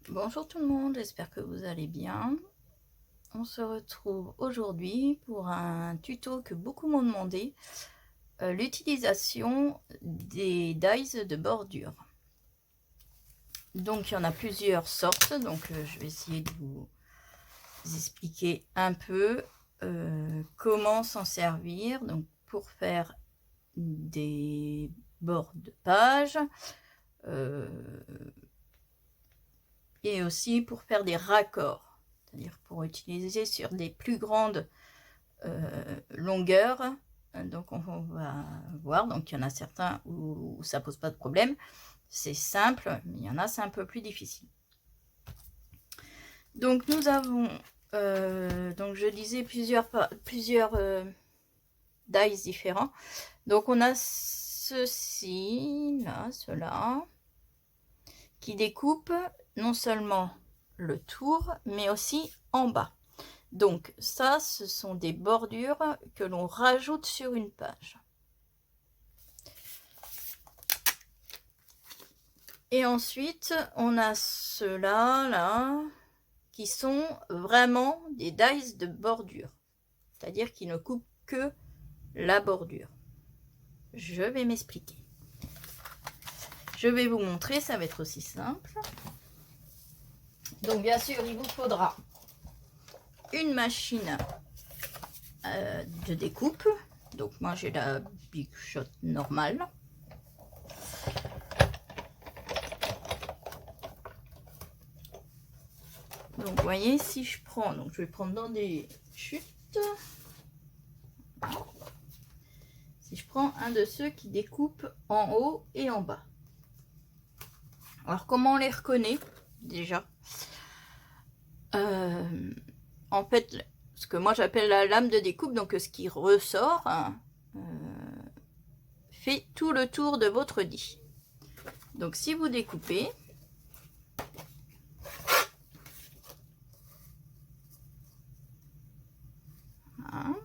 Bonjour tout le monde, j'espère que vous allez bien. On se retrouve aujourd'hui pour un tuto que beaucoup m'ont demandé, l'utilisation des dies de bordure. Donc il y en a plusieurs sortes, donc je vais essayer de vous expliquer un peu comment s'en servir donc pour faire des bords de page, et aussi pour faire des raccords, c'est-à-dire pour utiliser sur des plus grandes longueurs. Donc on va voir, donc il y en a certains où ça pose pas de problème, c'est simple, mais il y en a c'est un peu plus difficile. Donc nous avons donc je disais plusieurs dies différents. Donc on a ceci là, cela qui découpe non seulement le tour mais aussi en bas. Donc ça, ce sont des bordures que l'on rajoute sur une page. Et ensuite, on a ceux-là, là, qui sont vraiment des dies de bordure. C'est-à-dire qui ne coupent que la bordure. Je vais m'expliquer. Je vais vous montrer, ça va être aussi simple. Donc bien sûr, il vous faudra une machine de découpe. Donc moi j'ai la Big Shot normale. Donc vous voyez, si je prends, donc je vais prendre dans des chutes. Si je prends un de ceux qui découpe en haut et en bas. Alors comment on les reconnaît déjà? En fait, ce que moi j'appelle la lame de découpe, donc ce qui ressort, hein, fait tout le tour de votre die. Donc si vous découpez, hein,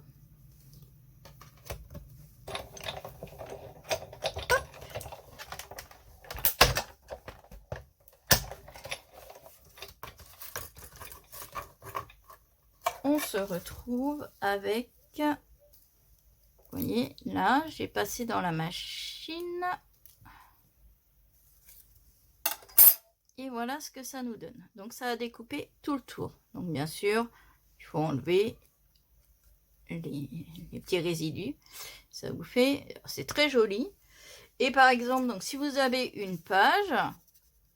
on se retrouve avec, vous voyez, là j'ai passé dans la machine et voilà ce que ça nous donne. Donc ça a découpé tout le tour. Donc bien sûr, il faut enlever les petits résidus. Ça vous fait, c'est très joli. Et par exemple, donc si vous avez une page,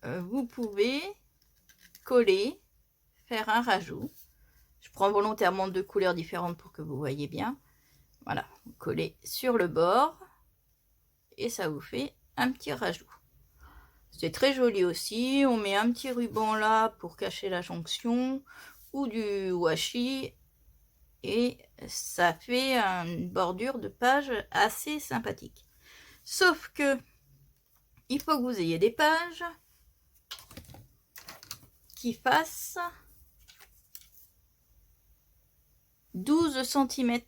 vous pouvez coller, faire un rajout. Je prends volontairement deux couleurs différentes pour que vous voyez bien. Voilà, vous collez sur le bord et ça vous fait un petit rajout. C'est très joli aussi. On met un petit ruban là pour cacher la jonction ou du washi et ça fait une bordure de page assez sympathique. Sauf que il faut que vous ayez des pages qui fassent 12 cm,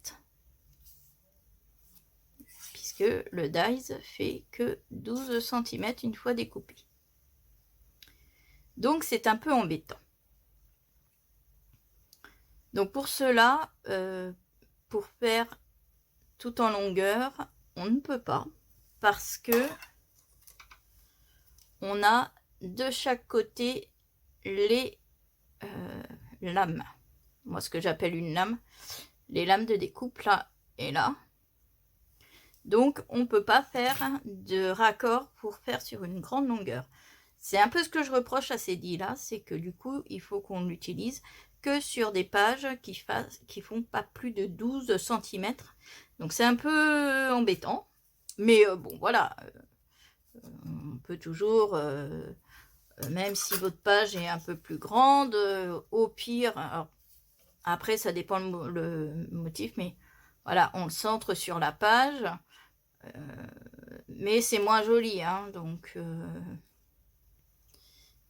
puisque le dies fait que 12 cm une fois découpé. Donc c'est un peu embêtant. Donc pour cela, pour faire tout en longueur, on ne peut pas, parce que on a de chaque côté les lames. Moi, ce que j'appelle une lame, les lames de découpe là et là. Donc, on ne peut pas faire de raccord pour faire sur une grande longueur. C'est un peu ce que je reproche à ces dies-là, c'est que du coup, il faut qu'on l'utilise que sur des pages qui font pas plus de 12 cm. Donc, c'est un peu embêtant. Mais bon, voilà. On peut toujours, même si votre page est un peu plus grande, au pire, alors, après, ça dépend le motif, mais voilà, on le centre sur la page. Mais c'est moins joli, hein, donc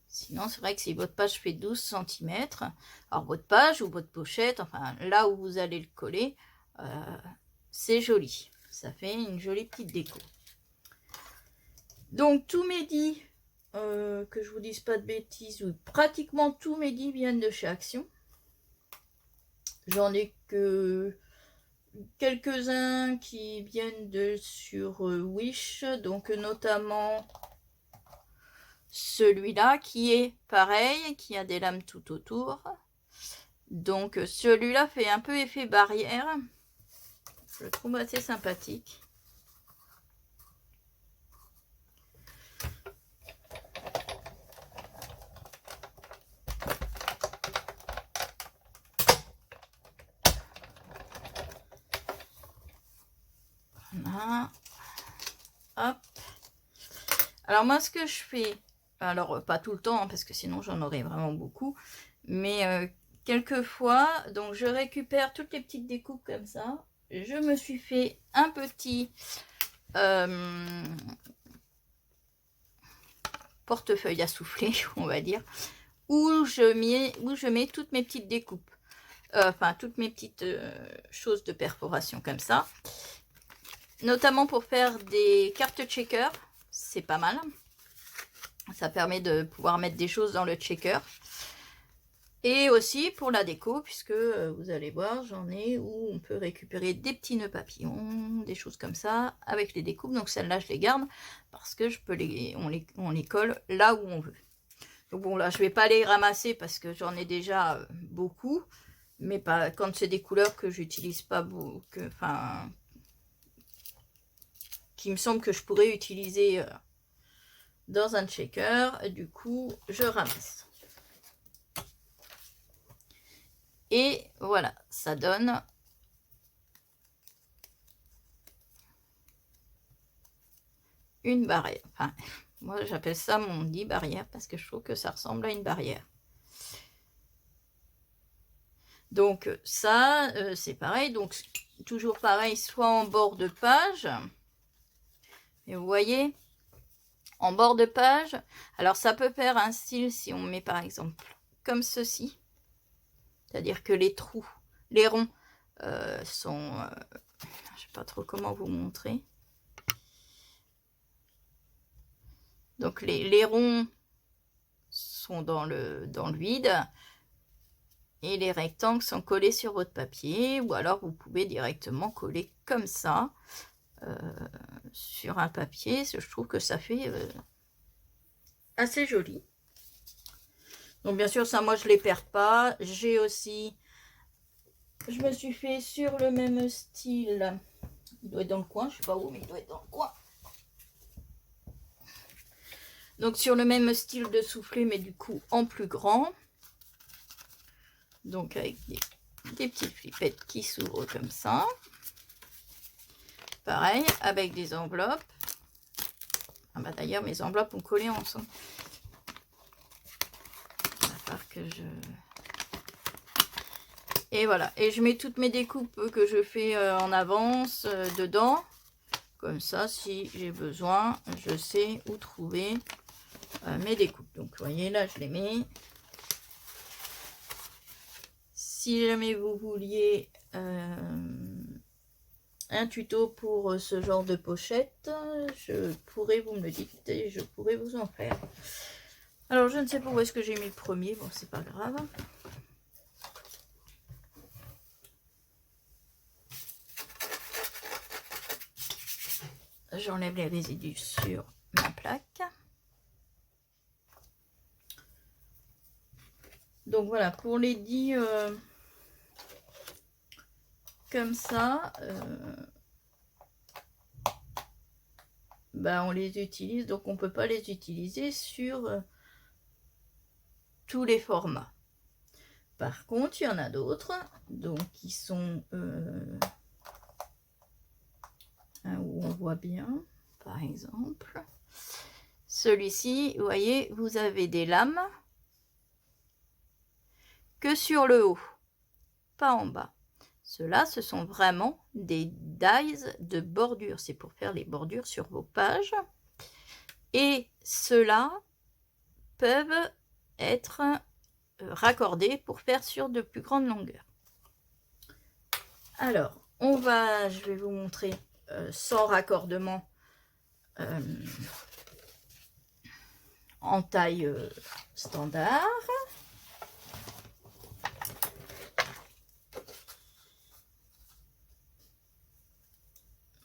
sinon c'est vrai que si votre page fait 12 cm, alors votre page ou votre pochette, enfin là où vous allez le coller, c'est joli, ça fait une jolie petite déco. Donc tous mes dies que je vous dise pas de bêtises, oui, pratiquement tous mes 10 viennent de chez Action. J'en ai que quelques-uns qui viennent de sur Wish, donc notamment celui-là qui est pareil, qui a des lames tout autour. Donc celui-là fait un peu effet barrière. Je le trouve assez sympathique. Voilà. Hop. Alors moi ce que je fais, alors pas tout le temps hein, parce que sinon j'en aurais vraiment beaucoup, mais quelquefois, donc je récupère toutes les petites découpes comme ça. Je me suis fait un petit portefeuille à souffler, on va dire, où je mets toutes mes petites découpes, enfin toutes mes petites choses de perforation comme ça, notamment pour faire des cartes checker, c'est pas mal. Ça permet de pouvoir mettre des choses dans le checker. Et aussi pour la déco, puisque vous allez voir, j'en ai où on peut récupérer des petits nœuds papillons, des choses comme ça, avec les découpes. Donc celles-là, je les garde parce que on les colle là où on veut. Donc bon, là, je vais pas les ramasser parce que j'en ai déjà beaucoup. Mais pas quand c'est des couleurs que j'utilise pas beaucoup, enfin, qui me semble que je pourrais utiliser dans un checker. Du coup, je ramasse. Et voilà, ça donne une barrière. Enfin, moi, j'appelle ça mon dit barrière parce que je trouve que ça ressemble à une barrière. Donc ça, c'est pareil. Donc toujours pareil, soit en bord de page. Et vous voyez, en bord de page. Alors ça peut faire un style si on met par exemple comme ceci. C'est-à-dire que les trous, les ronds sont... je ne sais pas trop comment vous montrer. Donc les ronds sont dans le vide. Et les rectangles sont collés sur votre papier. Ou alors vous pouvez directement coller comme ça. Sur un papier. Je trouve que ça fait assez joli. Donc bien sûr, ça moi je ne les perds pas. J'ai aussi... Je me suis fait sur le même style. Il doit être dans le coin, je ne sais pas où, mais il doit être dans le coin. Donc sur le même style de soufflet, mais du coup en plus grand. Donc avec des petites flipettes qui s'ouvrent comme ça. Pareil, avec des enveloppes. Ah bah d'ailleurs, mes enveloppes ont collé ensemble. Il va falloir que je... Et voilà. Et je mets toutes mes découpes que je fais en avance dedans. Comme ça, si j'ai besoin, je sais où trouver mes découpes. Donc, vous voyez, là, je les mets. Si jamais vous vouliez un tuto pour ce genre de pochette, je pourrais, vous me le dites, et je pourrais vous en faire. Alors, je ne sais pas où est-ce que j'ai mis le premier. Bon, c'est pas grave. J'enlève les résidus sur ma plaque. Donc voilà, pour les 10 comme ça, bah on les utilise, donc on peut pas les utiliser sur tous les formats. Par contre, il y en a d'autres, donc qui sont où on voit bien, par exemple. Celui-ci, vous voyez, vous avez des lames que sur le haut, pas en bas. Ceux-là, ce sont vraiment des dies de bordure. C'est pour faire les bordures sur vos pages. Et ceux-là peuvent être raccordés pour faire sur de plus grandes longueurs. Alors, je vais vous montrer sans raccordement en taille standard.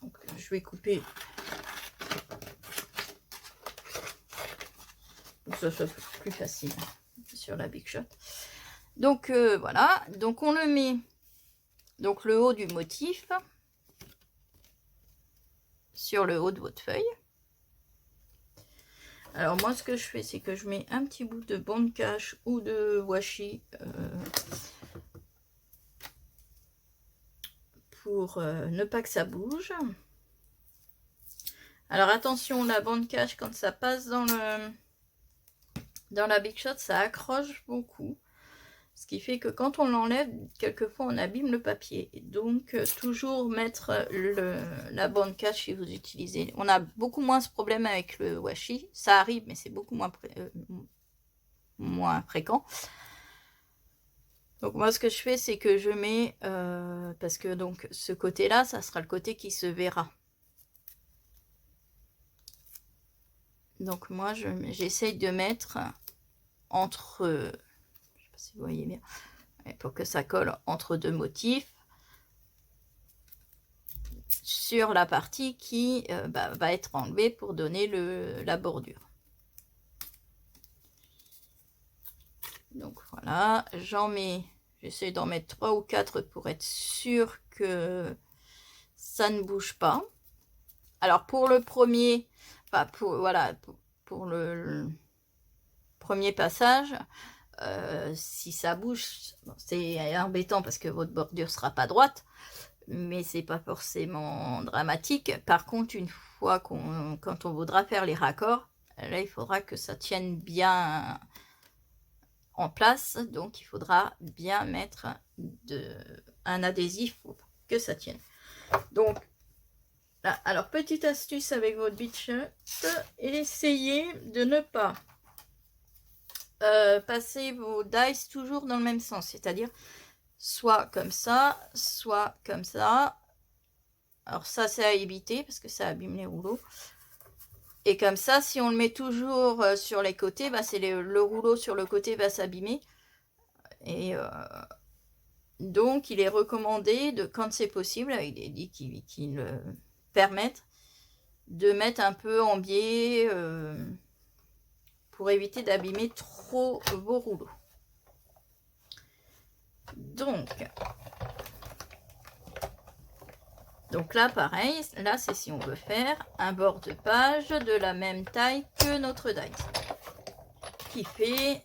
Donc, je vais couper pour que ce soit plus facile sur la Big Shot. Donc voilà, donc on le met, donc le haut du motif sur le haut de votre feuille. Alors moi ce que je fais, c'est que je mets un petit bout de bande cache ou de washi pour ne pas que ça bouge. Alors attention, la bande cache, quand ça passe dans la Big Shot, ça accroche beaucoup. Ce qui fait que quand on l'enlève, quelquefois on abîme le papier. Donc toujours mettre la bande cache si vous utilisez. On a beaucoup moins ce problème avec le washi. Ça arrive, mais c'est beaucoup moins fréquent. Donc moi ce que je fais, c'est que je mets, parce que donc ce côté-là, ça sera le côté qui se verra. Donc moi j'essaye de mettre entre... si vous voyez bien, pour que ça colle entre deux motifs sur la partie qui va être enlevée pour donner la bordure. Donc voilà, j'en mets, j'essaie d'en mettre 3 ou 4 pour être sûr que ça ne bouge pas. Alors pour le premier, enfin pour le premier passage, si ça bouge, bon, c'est embêtant parce que votre bordure sera pas droite, mais c'est pas forcément dramatique. Par contre, une fois quand on voudra faire les raccords, là il faudra que ça tienne bien en place, donc il faudra bien mettre un adhésif pour que ça tienne. Donc là, alors petite astuce avec votre Big Shot, essayez de ne pas passer vos dies toujours dans le même sens, c'est-à-dire soit comme ça, soit comme ça. Alors ça c'est à éviter parce que ça abîme les rouleaux. Et comme ça, si on le met toujours sur les côtés, c'est le rouleau sur le côté va s'abîmer. Et donc il est recommandé, quand c'est possible, avec des dés qui le permettent, de mettre un peu en biais pour éviter d'abîmer trop vos rouleaux. Donc là, pareil, là c'est si on veut faire un bord de page de la même taille que notre die, qui fait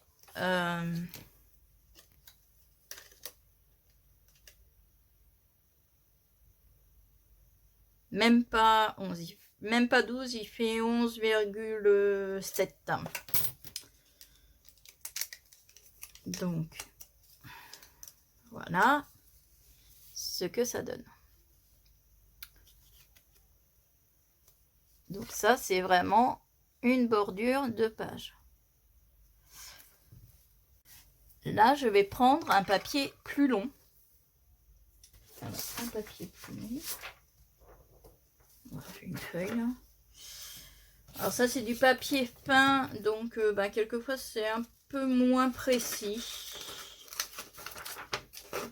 même pas 11, même pas 12, il fait 11,7. Donc voilà ce que ça donne. Donc ça, c'est vraiment une bordure de page. Là, je vais prendre un papier plus long. Alors, un papier plus long. Voilà, j'ai une feuille là. Alors ça, c'est du papier fin, donc quelquefois, c'est un peu moins précis.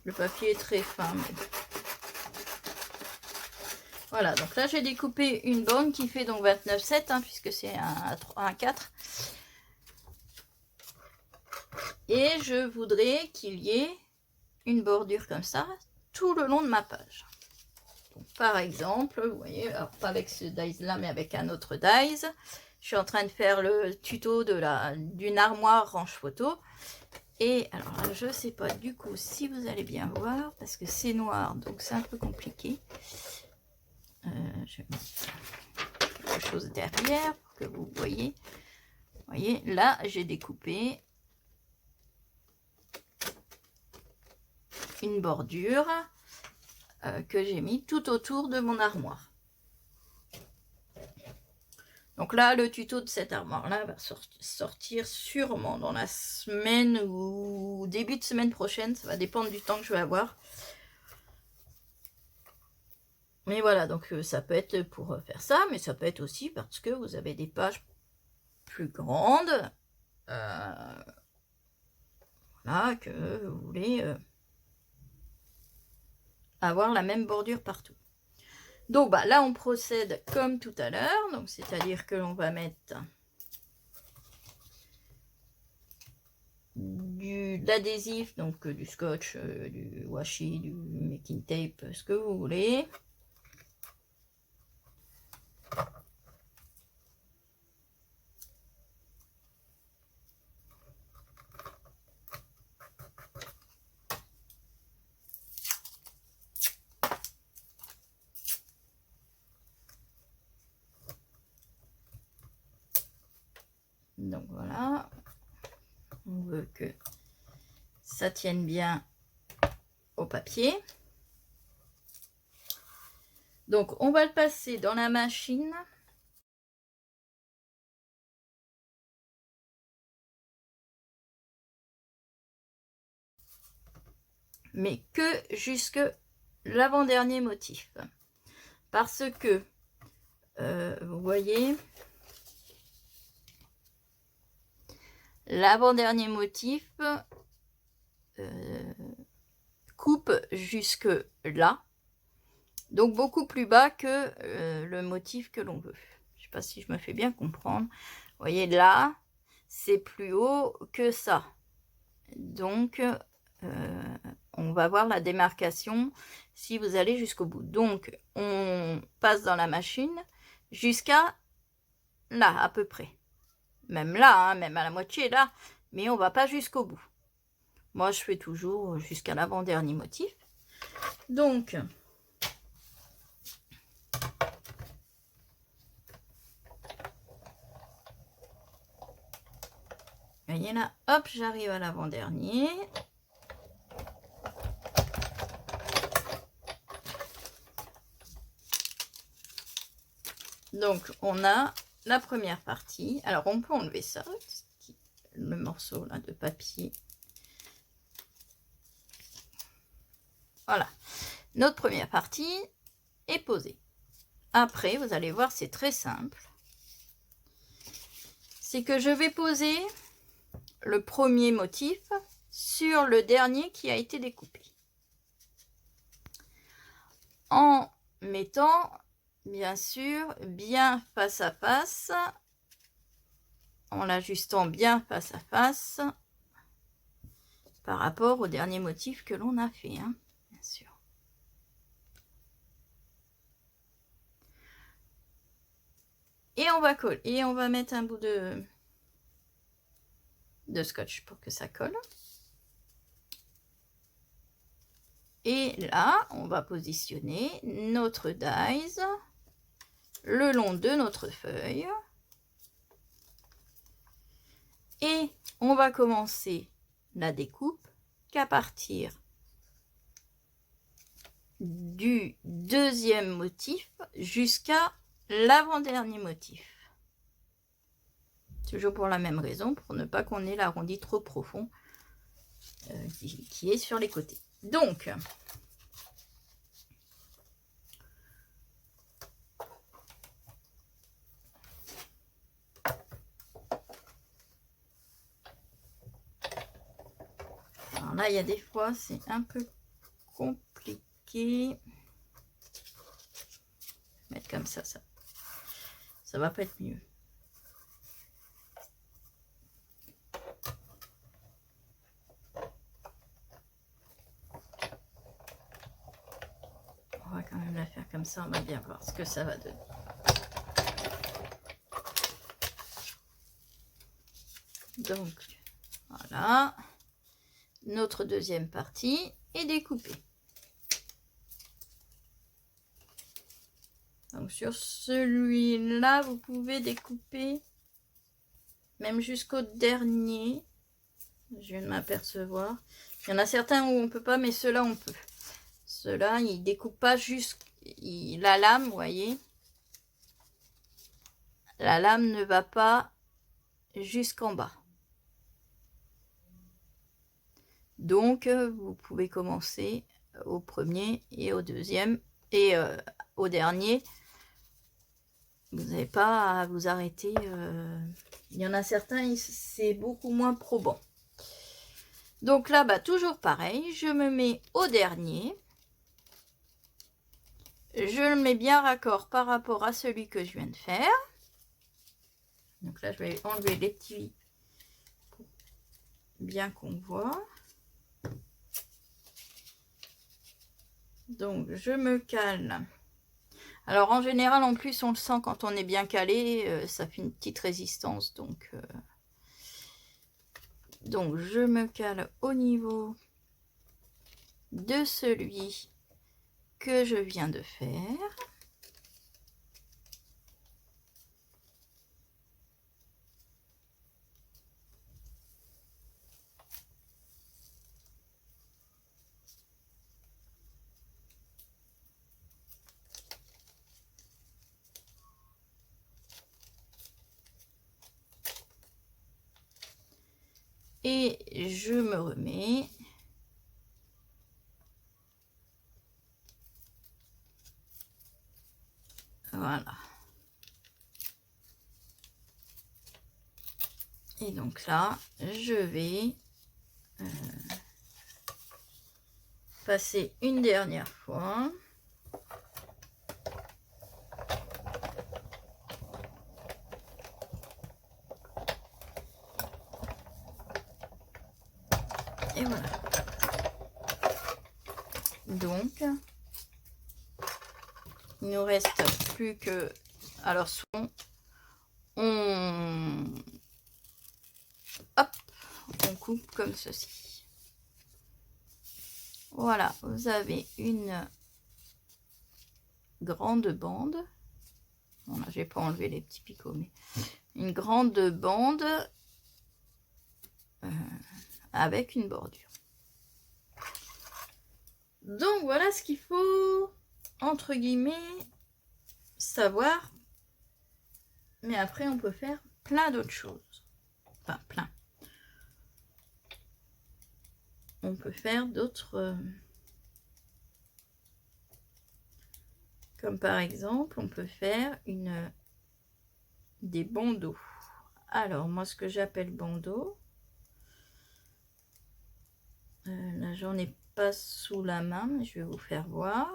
Le papier est très fin. Mais... Voilà, donc là j'ai découpé une borne qui fait donc 29,7 puisque c'est un 4. Et je voudrais qu'il y ait une bordure comme ça tout le long de ma page. Donc, par exemple, vous voyez, alors pas avec ce dies là mais avec un autre dies. Je suis en train de faire le tuto d'une armoire range photo. Et alors là, je sais pas du coup si vous allez bien voir parce que c'est noir donc c'est un peu compliqué. Je mets quelque chose derrière pour que vous voyez. Vous voyez, là, j'ai découpé une bordure que j'ai mis tout autour de mon armoire. Donc là, le tuto de cette armoire-là va sortir sûrement dans la semaine ou début de semaine prochaine. Ça va dépendre du temps que je vais avoir. Mais voilà, donc ça peut être pour faire ça, mais ça peut être aussi parce que vous avez des pages plus grande, voilà, que vous voulez avoir la même bordure partout. Donc bah, là on procède comme tout à l'heure, donc c'est-à-dire que l'on va mettre de l'adhésif, donc du scotch, du washi, du making tape, ce que vous voulez. Donc voilà, on veut que ça tienne bien au papier. Donc on va le passer dans la machine. Mais que jusque l'avant-dernier motif. Parce que, vous voyez, l'avant-dernier motif coupe jusque là. Donc beaucoup plus bas que le motif que l'on veut. Je ne sais pas si je me fais bien comprendre. Vous voyez là, c'est plus haut que ça. Donc, on va voir la démarcation si vous allez jusqu'au bout. Donc, on passe dans la machine jusqu'à là, à peu près. Même là, hein, même à la moitié là. Mais on va pas jusqu'au bout. Moi, je fais toujours jusqu'à l'avant-dernier motif. Donc, voyez là, hop, j'arrive à l'avant-dernier. Donc, on a la première partie. Alors, on peut enlever ça, le morceau là de papier. Voilà. Notre première partie est posée. Après, vous allez voir, c'est très simple. C'est que je vais poser le premier motif sur le dernier qui a été découpé. En mettant, bien sûr, bien face à face, en l'ajustant bien face à face par rapport au dernier motif que l'on a fait, hein, bien sûr. Et on va coller, et on va mettre un bout de scotch pour que ça colle. Et là, on va positionner notre dies le long de notre feuille. Et on va commencer la découpe qu'à partir du deuxième motif jusqu'à l'avant-dernier motif. Toujours pour la même raison, pour ne pas qu'on ait l'arrondi trop profond qui est sur les côtés. Donc, alors là, il y a des fois, c'est un peu compliqué. Mettre comme ça va pas être mieux. On va quand même la faire comme ça, on va bien voir ce que ça va donner. Donc, voilà. Notre deuxième partie est découpée. Donc, sur celui-là, vous pouvez découper même jusqu'au dernier. Je viens de m'apercevoir. Il y en a certains où on ne peut pas, mais ceux-là, on peut. Ceux-là, ils ne découpent pas jusqu'à la lame, vous voyez. La lame ne va pas jusqu'en bas. Donc, vous pouvez commencer au premier et au deuxième et au dernier Vous n'avez pas à vous arrêter. Il y en a certains, c'est beaucoup moins probant. Donc là, bah, toujours pareil, je me mets au dernier. Je le mets bien raccord par rapport à celui que je viens de faire. Donc là, je vais enlever les petits pour bien qu'on voit. Donc, je me cale. Alors, en général, en plus, on le sent quand on est bien calé. Ça fait une petite résistance. Donc, je me cale au niveau de celui que je viens de faire. Et je me remets. Voilà. Et donc là, je vais passer une dernière fois. Et voilà. Donc, il nous reste plus que... Alors, on coupe comme ceci. Voilà, vous avez une grande bande. Bon, là, j'ai pas enlevé les petits picots, mais une grande bande avec une bordure. Donc voilà ce qu'il faut, entre guillemets, savoir. Mais après, on peut faire plein d'autres choses. Enfin, plein. On peut faire d'autres... comme par exemple, on peut faire des bandeaux. Alors, moi, ce que j'appelle bandeau, là, j'en ai pas sous la main, mais je vais vous faire voir.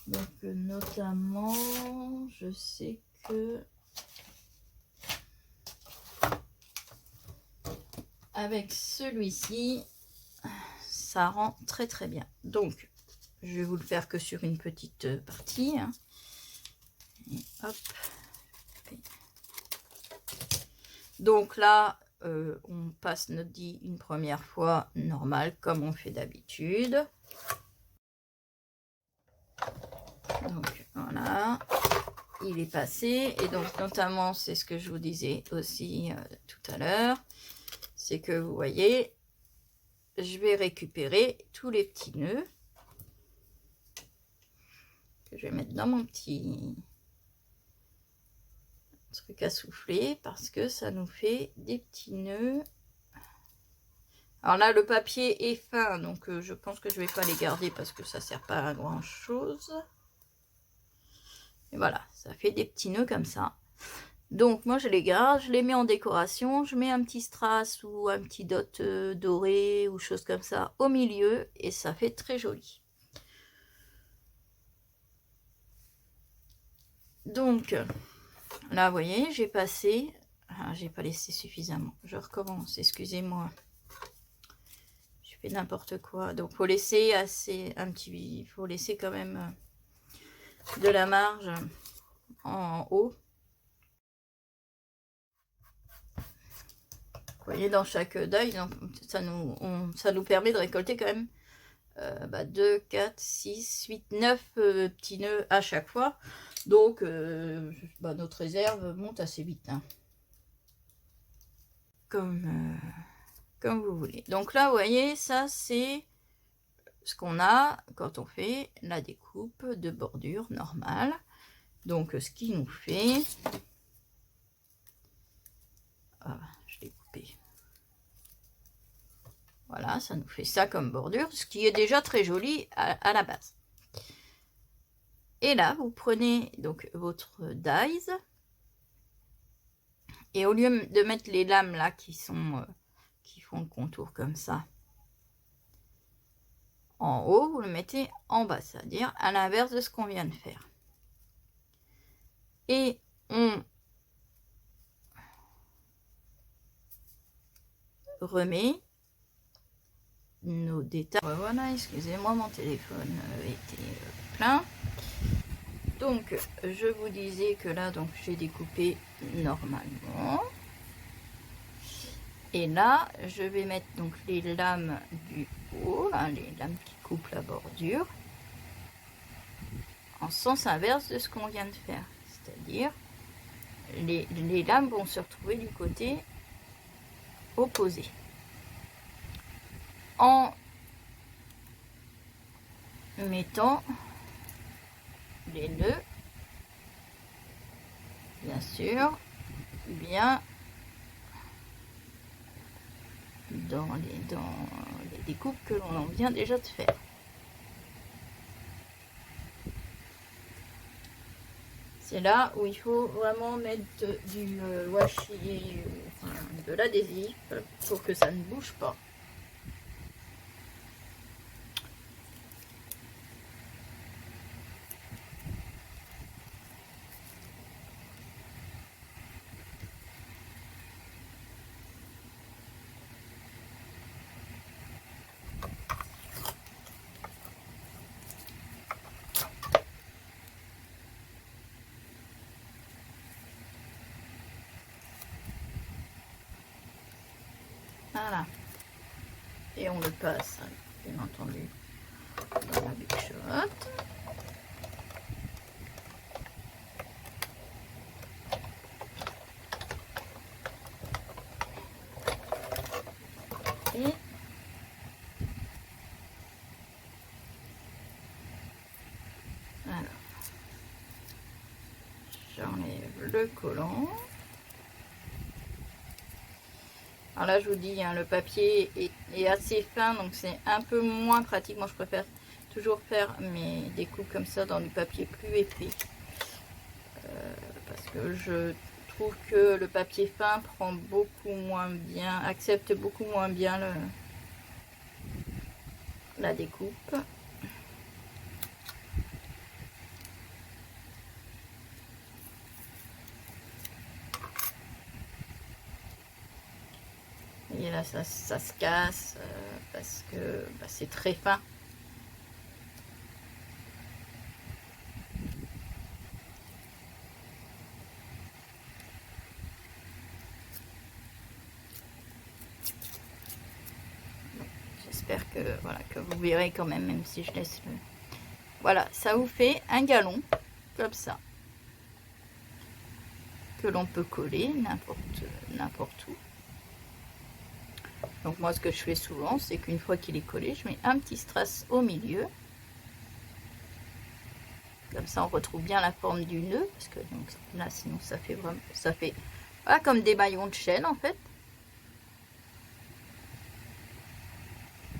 Donc, notamment, je sais que avec celui-ci, ça rend très très bien. Donc, je vais vous le faire que sur une petite partie. Hein. Et hop. Donc là, on passe notre dit une première fois normal, comme on fait d'habitude. Donc voilà, il est passé. Et donc notamment, c'est ce que je vous disais aussi tout à l'heure, c'est que vous voyez, je vais récupérer tous les petits nœuds que je vais mettre dans mon petit truc à souffler, parce que ça nous fait des petits nœuds. Alors là, le papier est fin, donc je pense que je vais pas les garder parce que ça sert pas à grand chose. Et voilà, ça fait des petits nœuds comme ça. Donc moi je les garde, je les mets en décoration, je mets un petit strass ou un petit dot doré ou chose comme ça au milieu et ça fait très joli. Donc là vous voyez, j'ai passé, j'ai pas laissé suffisamment, je recommence, excusez-moi. Je fais n'importe quoi, donc faut laisser il faut laisser quand même de la marge en haut. Vous voyez, dans chaque deuil, ça nous permet de récolter quand même 2, 4, 6, 8, 9 petits nœuds à chaque fois. Donc, notre réserve monte assez vite. Hein. Comme vous voulez. Donc là, vous voyez, ça, c'est ce qu'on a quand on fait la découpe de bordure normale. Donc, ce qui nous fait... Ah, je l'ai coupé. Voilà, ça nous fait ça comme bordure, ce qui est déjà très joli à la base. Et là, vous prenez donc votre dies. Et au lieu de mettre les lames là qui font le contour comme ça en haut, vous le mettez en bas, c'est-à-dire à l'inverse de ce qu'on vient de faire. Et on remet nos détails. Voilà, excusez-moi, mon téléphone était plein. Donc, je vous disais que là, donc j'ai découpé normalement. Et là, je vais mettre donc les lames du haut, hein, les lames qui coupent la bordure, en sens inverse de ce qu'on vient de faire. C'est-à-dire, les lames vont se retrouver du côté opposé. En mettant les nœuds, bien sûr, bien dans les découpes que l'on vient déjà de faire. C'est là où il faut vraiment mettre du washi, enfin, de l'adhésif pour que ça ne bouge pas. Voilà. Et on le passe, bien entendu, dans la Big Shot. Et alors, j'enlève le collant. Alors là, je vous dis, hein, le papier est assez fin, donc c'est un peu moins pratique. Moi, je préfère toujours faire mes découpes comme ça dans du papier plus épais. Parce que je trouve que le papier fin prend beaucoup moins bien, accepte beaucoup moins bien la découpe. Et là, ça se casse parce que c'est très fin. J'espère que, voilà, que vous verrez quand même si je laisse le... Voilà, ça vous fait un galon comme ça que l'on peut coller n'importe où. Donc moi, ce que je fais souvent, c'est qu'une fois qu'il est collé, je mets un petit strass au milieu. Comme ça, on retrouve bien la forme du nœud, parce que donc, là, sinon, ça fait vraiment, voilà, comme des maillons de chaîne en fait.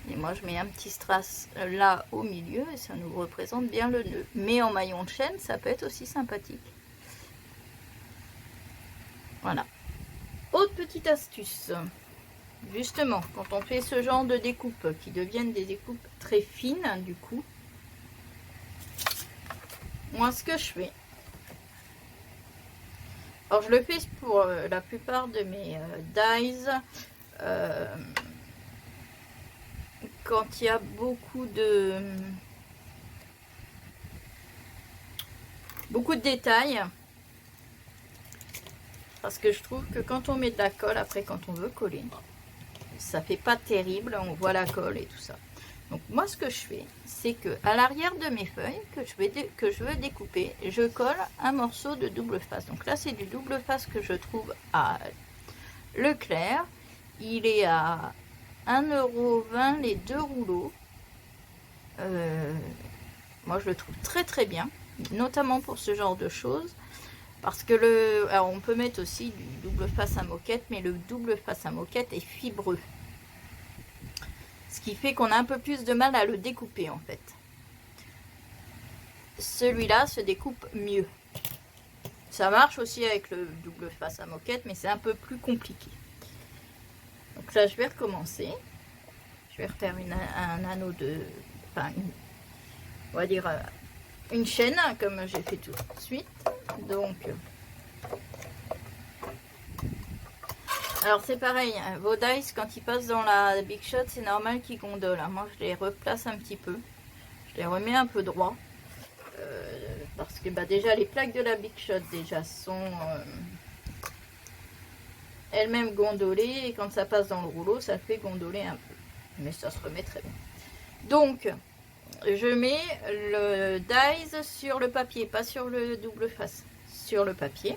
Et moi, je mets un petit strass là au milieu et ça nous représente bien le nœud. Mais en maillon de chaîne, ça peut être aussi sympathique. Voilà. Autre petite astuce. Justement, quand on fait ce genre de découpes qui deviennent des découpes très fines, du coup, moi, ce que je fais, alors je le fais pour la plupart de mes dies, quand il y a beaucoup de détails, parce que je trouve que quand on met de la colle, après quand on veut coller, ça fait pas terrible, on voit la colle et tout ça. Donc moi, ce que je fais, c'est que à l'arrière de mes feuilles que je veux découper, je colle un morceau de double face. Donc là, c'est du double face que je trouve à Leclerc. Il est à 1,20 € les 2 rouleaux. Moi, je le trouve très très bien, notamment pour ce genre de choses. Parce que alors on peut mettre aussi du double face à moquette, mais le double face à moquette est fibreux. Ce qui fait qu'on a un peu plus de mal à le découper en fait. celui-là se découpe mieux. Ça marche aussi avec le double face à moquette, mais c'est un peu plus compliqué. Donc là, je vais recommencer. Je vais refaire un anneau de... Enfin, on va dire une chaîne, comme j'ai fait tout de suite. Donc... Alors c'est pareil, hein, vos dice, quand ils passent dans la Big Shot, c'est normal qu'ils gondolent. Hein. Moi, je les replace un petit peu. Je les remets un peu droit. Parce que bah, déjà, les plaques de la Big Shot déjà sont elles-mêmes gondolées. Et quand ça passe dans le rouleau, ça fait gondoler un peu. Mais ça se remet très bien. Donc, je mets le dice sur le papier, pas sur le double face. Sur le papier.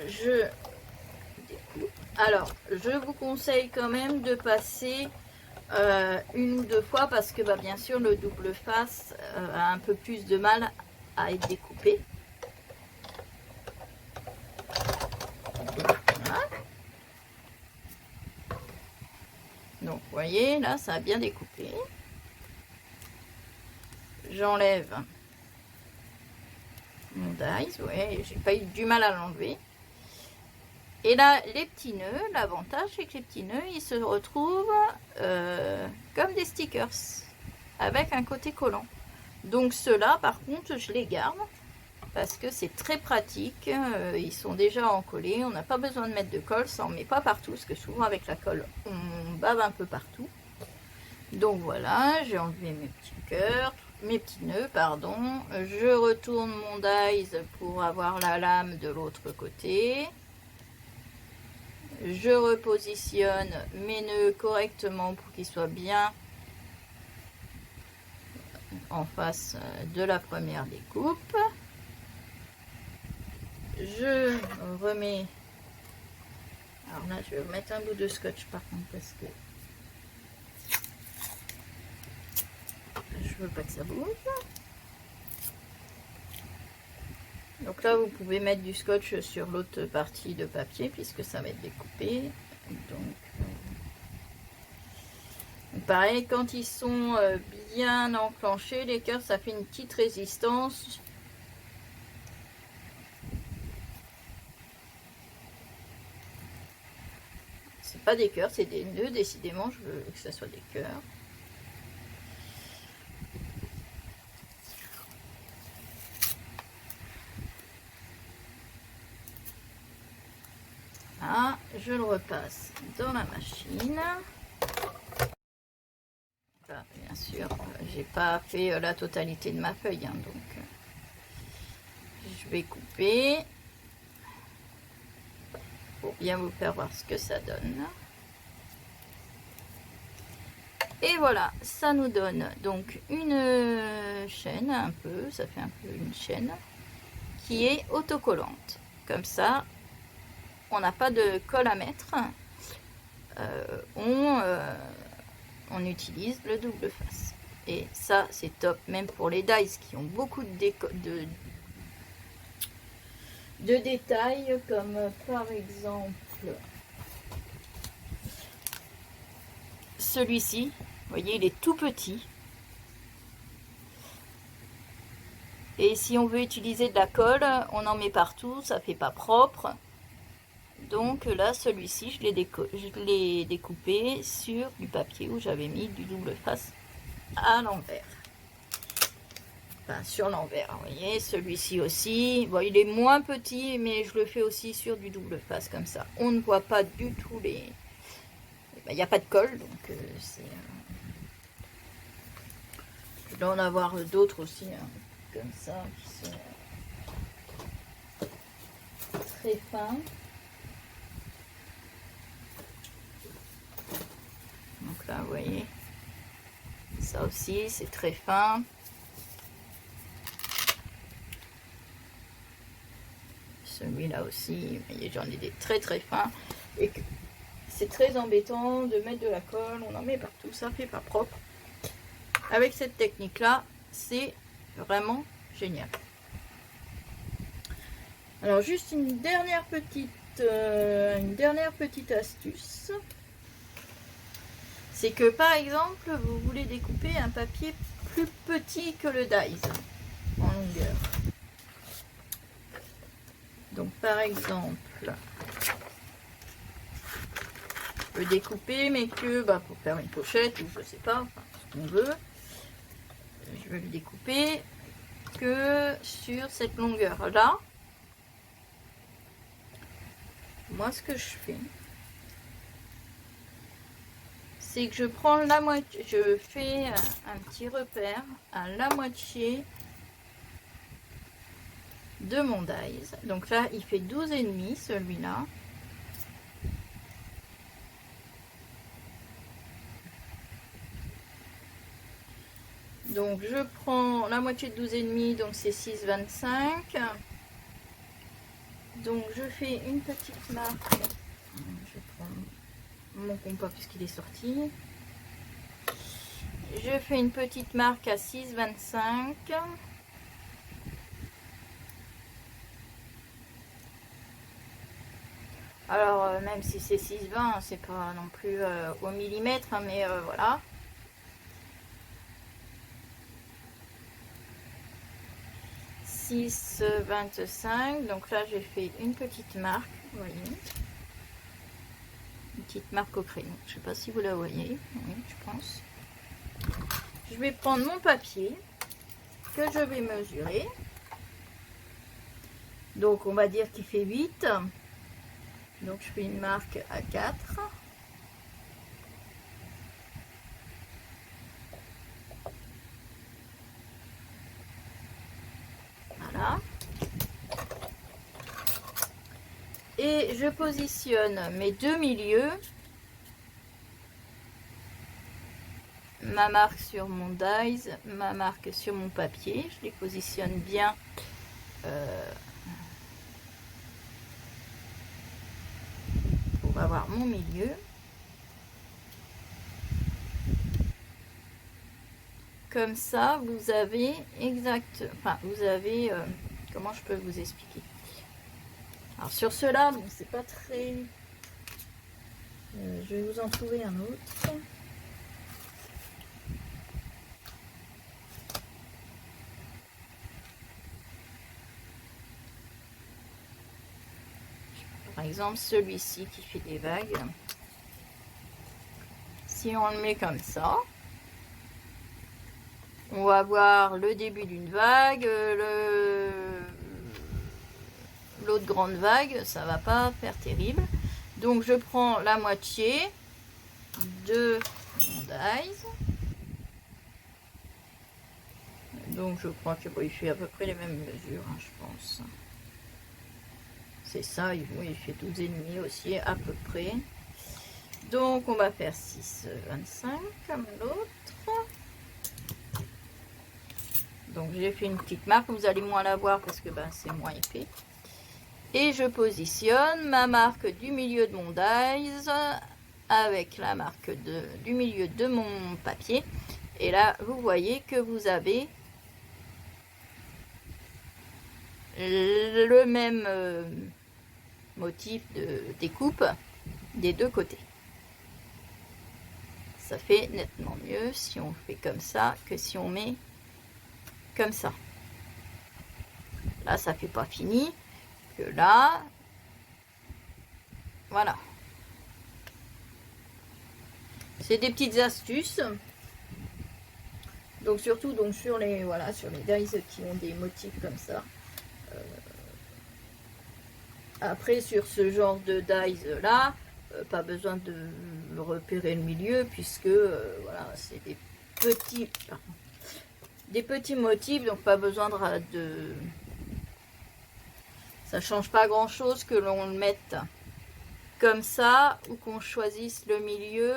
Je découpe. Alors, je vous conseille quand même de passer une ou deux fois parce que bah, bien sûr le double face a un peu plus de mal à être découpé. Voilà. Donc, vous voyez, là, ça a bien découpé. J'enlève mon dice. Ouais, j'ai pas eu du mal à l'enlever. Et là, les petits nœuds, l'avantage c'est que les petits nœuds, ils se retrouvent comme des stickers, avec un côté collant. Donc ceux-là, par contre, je les garde, parce que c'est très pratique. Ils sont déjà encollés, on n'a pas besoin de mettre de colle, ça en met pas partout, parce que souvent avec la colle, on bave un peu partout. Donc voilà, j'ai enlevé mes petits cœurs, mes petits nœuds, pardon. Je retourne mon dies pour avoir la lame de l'autre côté. Je repositionne mes nœuds correctement pour qu'ils soient bien en face de la première découpe. Je remets... Alors là, je vais remettre un bout de scotch par contre parce que je veux pas que ça bouge. Donc là, vous pouvez mettre du scotch sur l'autre partie de papier puisque ça va être découpé. Donc, pareil, quand ils sont bien enclenchés, les cœurs, ça fait une petite résistance. C'est pas des cœurs, c'est des nœuds. Décidément, je veux que ça soit des cœurs. Là, je le repasse dans la machine. Là, bien sûr, j'ai pas fait la totalité de ma feuille, hein, donc je vais couper pour bien vous faire voir ce que ça donne. Et voilà, ça nous donne donc une chaîne un peu, ça fait un peu une chaîne qui est autocollante. Comme ça, on n'a pas de colle à mettre. On utilise le double face. Et ça, c'est top, même pour les dies qui ont beaucoup de détails, comme par exemple celui-ci. Vous voyez, il est tout petit. Et si on veut utiliser de la colle, on en met partout, ça fait pas propre. Donc là, celui-ci, je l'ai découpé sur du papier où j'avais mis du double face à l'envers. Enfin, sur l'envers, vous voyez, celui-ci aussi. Bon, il est moins petit, mais je le fais aussi sur du double face, comme ça. On ne voit pas du tout les... Il n'y a pas de colle, donc c'est... Je dois en avoir d'autres aussi, hein, comme ça, qui sont très fins. Donc là, vous voyez, ça aussi, c'est très fin. Celui-là aussi, vous voyez, j'en ai des très très fins. Et c'est très embêtant de mettre de la colle, on en met partout, ça fait pas propre. Avec cette technique-là, c'est vraiment génial. Alors, juste une dernière petite astuce. c'est que par exemple, vous voulez découper un papier plus petit que le dies en longueur. Donc par exemple, je peux découper, mais que pour faire une pochette ou je sais pas, enfin, ce qu'on veut, je vais le découper que sur cette longueur là. Moi, ce que je fais, c'est que je prends la moitié, je fais un petit repère à la moitié de mon dies. Donc là, il fait 12,5 celui-là. Donc je prends la moitié de 12,5, donc c'est 6,25. Donc je fais une petite marque. Je vais prendre mon compas puisqu'il est sorti. Je fais une petite marque à 6,25. Alors même si c'est 6,20, c'est pas non plus au millimètre, hein, mais voilà. « 6,25. Donc là j'ai fait une petite marque, vous voyez. Une petite marque au crayon. Je sais pas si vous la voyez. Oui, je pense. Je vais prendre mon papier que je vais mesurer. Donc on va dire qu'il fait 8. Donc je fais une marque à 4. Voilà. Et je positionne mes deux milieux. Ma marque sur mon dies, ma marque sur mon papier. Je les positionne bien. Pour avoir mon milieu. Comme ça, vous avez vous avez, comment je peux vous expliquer? Alors sur cela, bon, c'est pas très... je vais vous en trouver un autre. Par exemple, celui-ci qui fait des vagues. Si on le met comme ça, on va voir le début d'une vague, l'autre grande vague, ça va pas faire terrible. Donc je prends la moitié de mon dies. Donc je crois qu'il fait à peu près les mêmes mesures, hein, je pense. C'est ça, il fait 12,5 aussi à peu près. Donc on va faire 6,25 comme l'autre. Donc j'ai fait une petite marque, vous allez moins la voir parce que c'est moins épais. Et je positionne ma marque du milieu de mon dies avec la marque du milieu de mon papier. Et là, vous voyez que vous avez le même motif de découpe des deux côtés. Ça fait nettement mieux si on fait comme ça que si on met comme ça. Là, ça fait pas fini. Que là, voilà. C'est des petites astuces. Donc surtout sur les dies qui ont des motifs comme ça. Après sur ce genre de dies là, pas besoin de repérer le milieu puisque voilà, c'est des petits motifs, donc pas besoin de ça change pas grand chose que l'on le mette comme ça ou qu'on choisisse le milieu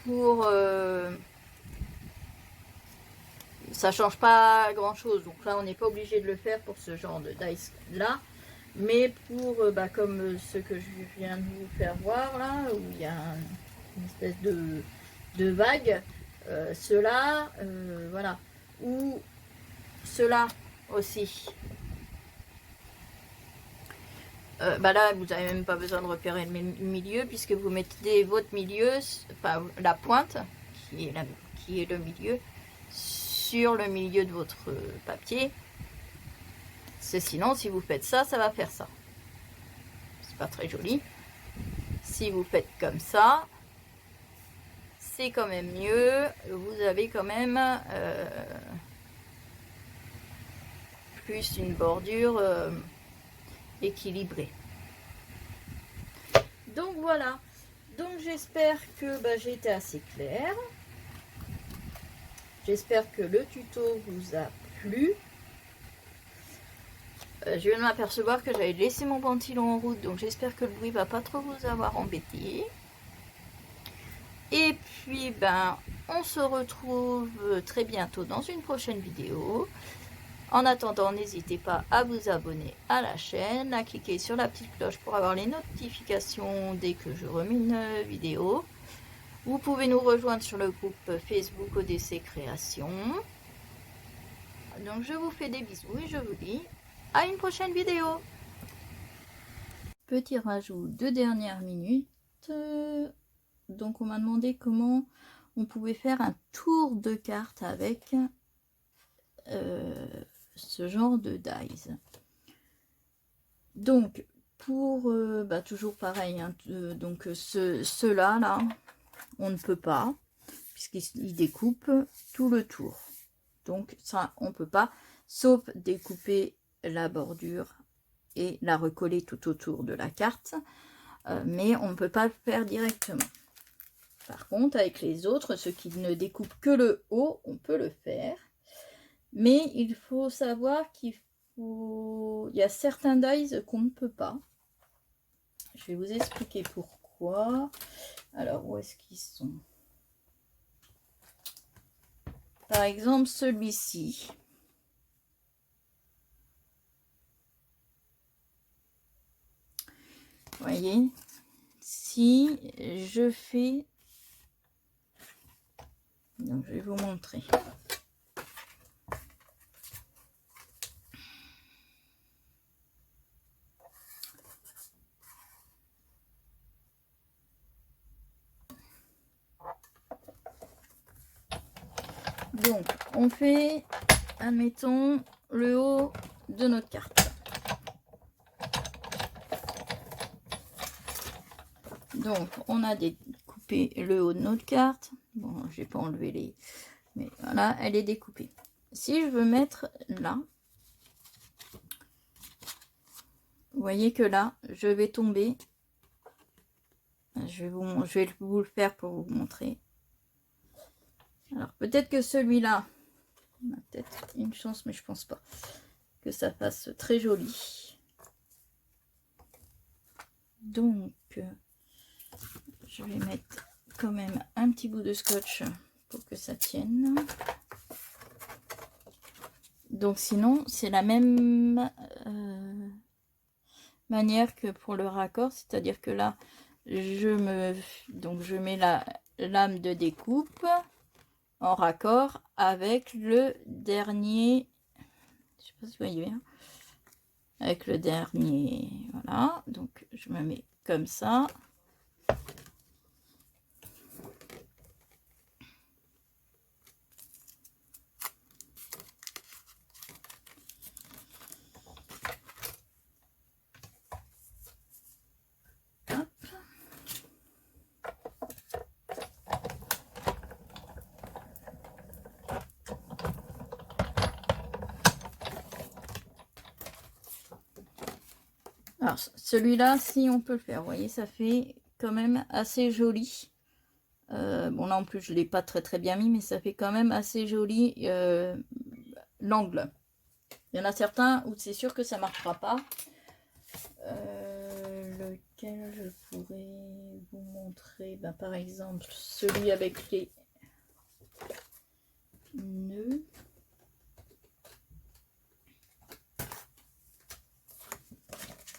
pour ça change pas grand chose, donc là on n'est pas obligé de le faire pour ce genre de dice là, mais pour comme ce que je viens de vous faire voir là, où il y a une espèce de vague, cela voilà, ou cela aussi. Bah là, vous n'avez même pas besoin de repérer le milieu, puisque vous mettez votre milieu, enfin la pointe, qui est le milieu, sur le milieu de votre papier. Sinon, si vous faites ça, ça va faire ça. C'est pas très joli. Si vous faites comme ça, c'est quand même mieux. Vous avez quand même plus une bordure équilibrée. Donc voilà. Donc j'espère que j'ai été assez claire. J'espère que le tuto vous a plu. Je viens de m'apercevoir que j'avais laissé mon ventilo en route, donc j'espère que le bruit va pas trop vous avoir embêté. Et puis on se retrouve très bientôt dans une prochaine vidéo. En attendant, n'hésitez pas à vous abonner à la chaîne, à cliquer sur la petite cloche pour avoir les notifications dès que je remets une vidéo. Vous pouvez nous rejoindre sur le groupe Facebook ODC Création. Donc je vous fais des bisous et je vous dis à une prochaine vidéo. Petit rajout de dernière minute. Donc on m'a demandé comment on pouvait faire un tour de carte avec ce genre de dies. Donc pour toujours pareil, hein, donc ceux-là là, on ne peut pas puisqu'ils découpent tout le tour. Donc ça on peut pas, sauf découper la bordure et la recoller tout autour de la carte, mais on ne peut pas le faire directement. Par contre, avec les autres, ceux qui ne découpent que le haut, on peut le faire. Mais il faut savoir qu'il y a certains dies qu'on ne peut pas. Je vais vous expliquer pourquoi. Alors, où est-ce qu'ils sont? Par exemple, celui-ci. Vous voyez, si je fais... Donc, je vais vous montrer. Donc, on fait, admettons, le haut de notre carte. Donc, on a découpé le haut de notre carte. Bon, je n'ai pas enlevé les... Mais voilà, elle est découpée. Si je veux mettre là, vous voyez que là, je vais tomber. Je vais vous le faire pour vous montrer. Alors, peut-être que celui-là, on a peut-être une chance, mais je pense pas que ça fasse très joli. Donc, je vais mettre quand même un petit bout de scotch pour que ça tienne. Donc sinon, c'est la même manière que pour le raccord, c'est-à-dire que là, je mets la lame de découpe en raccord avec le dernier, je sais pas si vous voyez bien, avec le dernier, voilà, donc je me mets comme ça. Alors celui-là, si on peut le faire, vous voyez, ça fait quand même assez joli. Bon là en plus je l'ai pas très bien mis, mais ça fait quand même assez joli l'angle. Il y en a certains où c'est sûr que ça marchera pas. Lequel je pourrais vous montrer, par exemple celui avec les nœuds.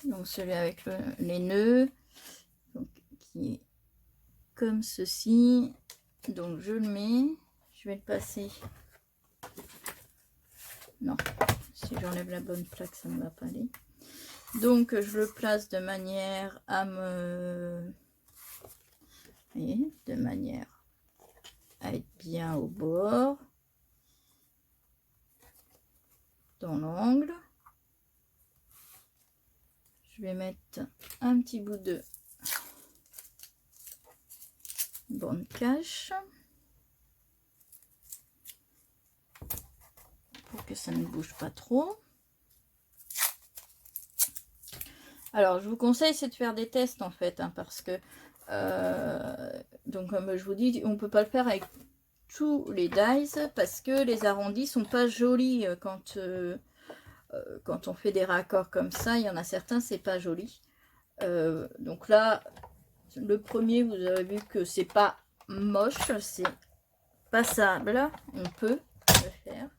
Donc celui avec les nœuds, donc, qui est comme ceci. Donc je le mets, je vais le passer. Non, si j'enlève la bonne plaque, ça ne va pas aller. Donc je le place de manière à me... Vous voyez, de manière à être bien au bord, dans l'angle. Je vais mettre un petit bout de bande cache pour que ça ne bouge pas trop. Alors je vous conseille c'est de faire des tests en fait, hein, parce que donc comme je vous dis, on peut pas le faire avec tous les dies parce que les arrondis sont pas jolis quand on fait des raccords comme ça. Il y en a certains c'est pas joli. Donc là le premier, vous avez vu que c'est pas moche, c'est passable, on peut le faire.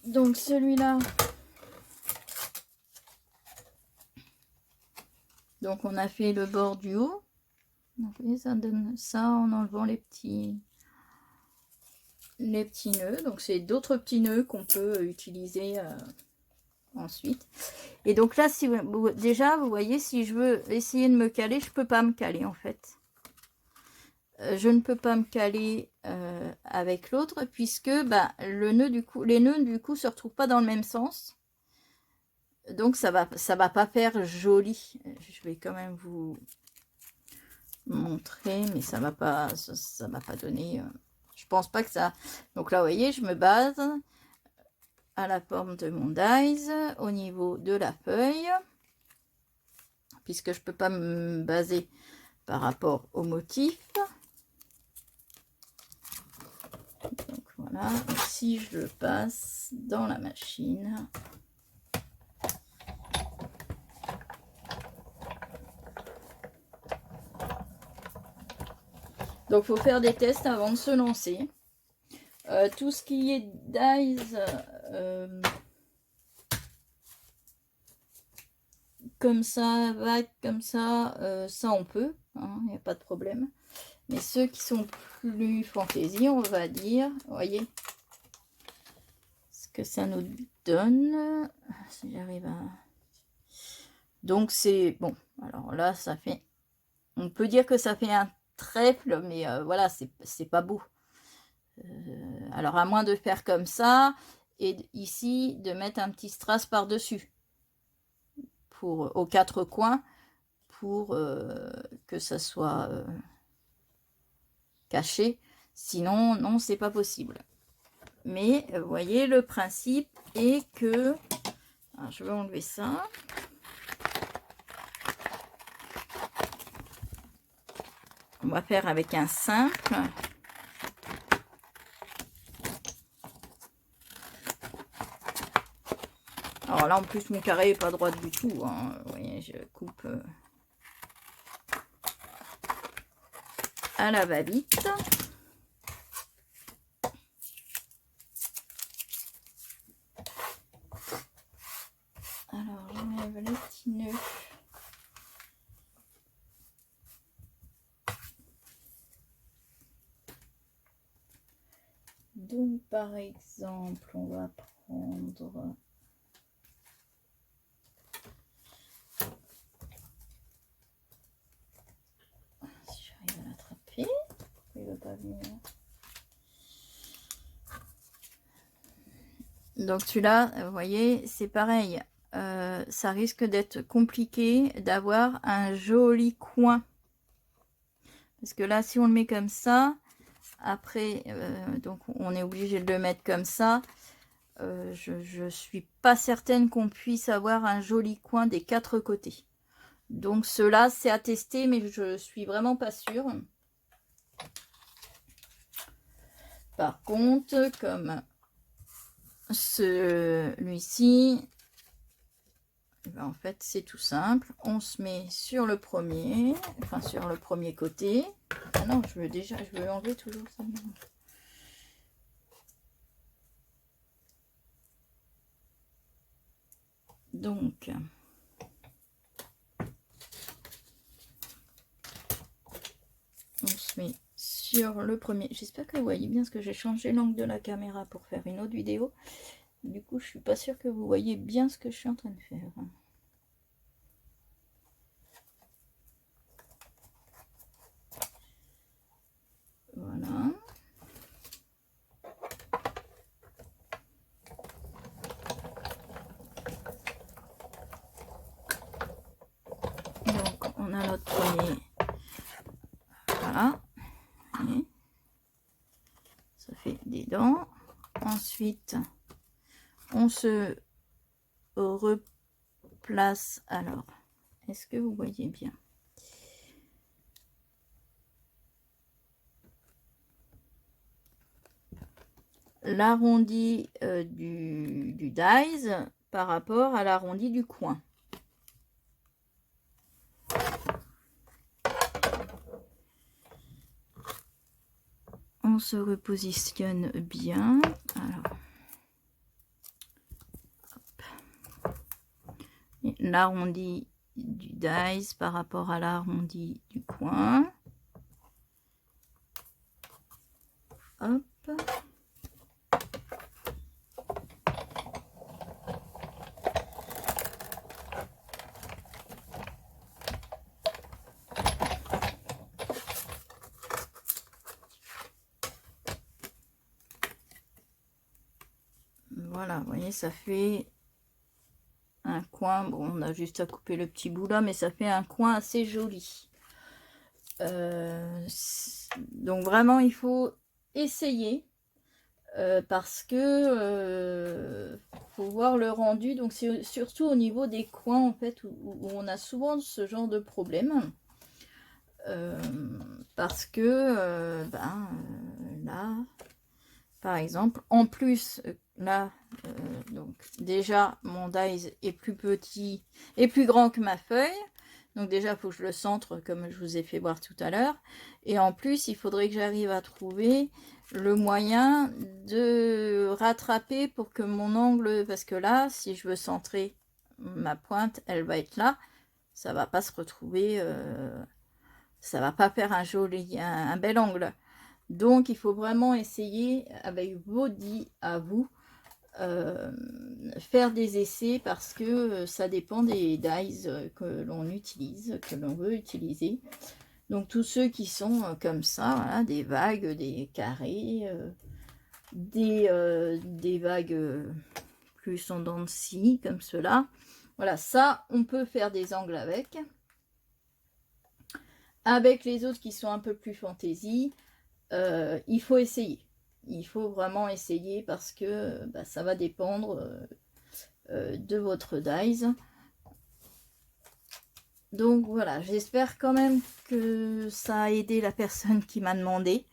Donc celui-là, donc on a fait le bord du haut. Donc, vous voyez, ça donne ça en enlevant les petits nœuds. Donc c'est d'autres petits nœuds qu'on peut utiliser ensuite. Et donc là, si déjà vous voyez, si je veux essayer de me caler, je peux pas me caler en fait. Je ne peux pas me caler avec l'autre puisque bah, les nœuds du coup se retrouvent pas dans le même sens. Donc ça va pas faire joli. Je vais quand même vous montrer, mais ça va pas donner. Je pense pas que ça. Donc là, vous voyez, je me base à la forme de mon dies au niveau de la feuille, puisque je peux pas me baser par rapport au motif. Donc voilà, et si je le passe dans la machine, donc faut faire des tests avant de se lancer. Tout ce qui est dies comme ça, vague comme ça, ça on peut, hein, il n'y a pas de problème. Mais ceux qui sont plus fantaisie, on va dire, vous voyez ce que ça nous donne. Si j'arrive à... Donc c'est bon. Alors là, ça fait... On peut dire que ça fait un trèfle, mais voilà, c'est pas beau. Alors à moins de faire comme ça, et ici, de mettre un petit strass par-dessus. Aux quatre coins, pour que ça soit... caché, sinon non, c'est pas possible. Mais vous voyez, le principe est que... Alors, je vais enlever ça. On va faire avec un simple. Alors là, en plus, mon carré n'est pas droit du tout, hein. Vous voyez, je coupe à la va-vite. Alors, j'enlève les petits nœuds. Donc, par exemple, on va prendre... Si j'arrive à l'attraper, il ne veut pas venir. Donc celui-là, vous voyez, c'est pareil. Ça risque d'être compliqué d'avoir un joli coin. Parce que là, si on le met comme ça, après, donc on est obligé de le mettre comme ça. Je suis pas certaine qu'on puisse avoir un joli coin des quatre côtés. Donc cela, c'est à tester, mais je suis vraiment pas sûre. Par contre, comme celui-ci, ben en fait, c'est tout simple. On se met sur le premier, enfin sur le premier côté. Ah non, je veux enlever toujours ça. Donc, on se met sur le premier. J'espère que vous voyez bien, parce que j'ai changé l'angle de la caméra pour faire une autre vidéo. Du coup, je suis pas sûre que vous voyez bien ce que je suis en train de faire. Voilà. Donc, on a notre premier. Voilà. Et ça fait des dents. Ensuite, on se replace. Alors, est-ce que vous voyez bien? L'arrondi du dies par rapport à l'arrondi du coin. On se repositionne bien. Alors, l'arrondi du dies par rapport à l'arrondi du coin. Hop. Voilà, vous voyez, ça fait un coin. Bon, on a juste à couper le petit bout là, mais ça fait un coin assez joli. Donc vraiment, il faut essayer parce que faut voir le rendu. Donc c'est surtout au niveau des coins en fait où on a souvent ce genre de problème. Parce que là, par exemple, en plus là, donc déjà mon dies est plus petit et plus grand que ma feuille. Donc déjà, il faut que je le centre comme je vous ai fait voir tout à l'heure. Et en plus, il faudrait que j'arrive à trouver le moyen de rattraper pour que mon angle... Parce que là, si je veux centrer ma pointe, elle va être là. Ça va pas se retrouver... ça va pas faire un joli, un bel angle. Donc, il faut vraiment essayer avec vos dits à vous faire des essais parce que ça dépend des dies que l'on utilise, que l'on veut utiliser. Donc tous ceux qui sont comme ça, voilà, des vagues, des carrés, des vagues plus en dents de scie, comme cela. Voilà, ça, on peut faire des angles avec. Avec les autres qui sont un peu plus fantaisie, il faut essayer. Il faut vraiment essayer parce que ça va dépendre de votre dies. Donc voilà, j'espère quand même que ça a aidé la personne qui m'a demandé.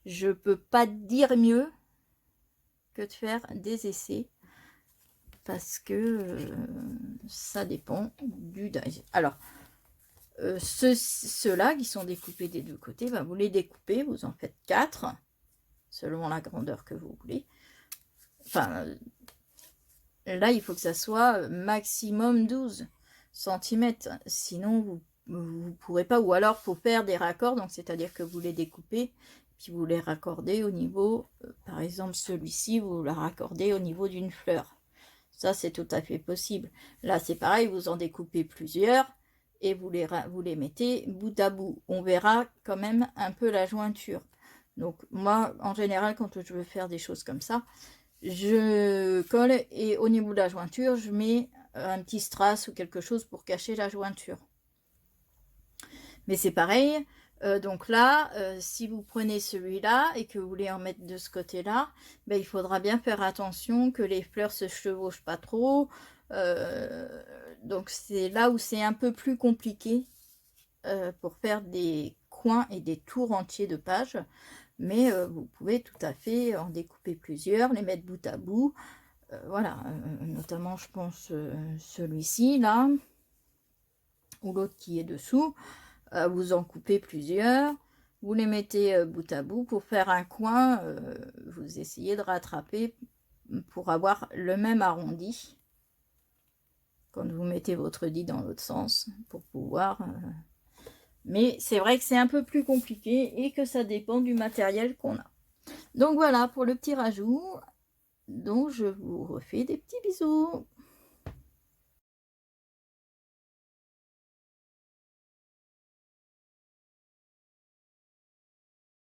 Je peux pas dire mieux que de faire des essais parce que ça dépend du dies. Alors, ceux-là qui sont découpés des deux côtés, vous les découpez, vous en faites 4 selon la grandeur que vous voulez. Enfin, là, il faut que ça soit maximum 12 cm. Sinon, vous ne pourrez pas. Ou alors, il faut faire des raccords. Donc, c'est-à-dire que vous les découpez, puis vous les raccordez au niveau, par exemple, celui-ci, vous la raccordez au niveau d'une fleur. Ça, c'est tout à fait possible. Là, c'est pareil, vous en découpez plusieurs et vous les mettez bout à bout. On verra quand même un peu la jointure. Donc, moi, en général, quand je veux faire des choses comme ça, je colle et au niveau de la jointure, je mets un petit strass ou quelque chose pour cacher la jointure. Mais c'est pareil. Donc là, si vous prenez celui-là et que vous voulez en mettre de ce côté-là, il faudra bien faire attention que les fleurs se chevauchent pas trop. Donc c'est là où c'est un peu plus compliqué pour faire des coins et des tours entiers de pages. Mais vous pouvez tout à fait en découper plusieurs, les mettre bout à bout. Voilà, notamment je pense celui-ci là, ou l'autre qui est dessous. Vous en coupez plusieurs, vous les mettez bout à bout pour faire un coin, vous essayez de rattraper pour avoir le même arrondi quand vous mettez votre dit dans l'autre sens pour pouvoir... Mais c'est vrai que c'est un peu plus compliqué et que ça dépend du matériel qu'on a. Donc voilà pour le petit rajout. Donc je vous refais des petits bisous.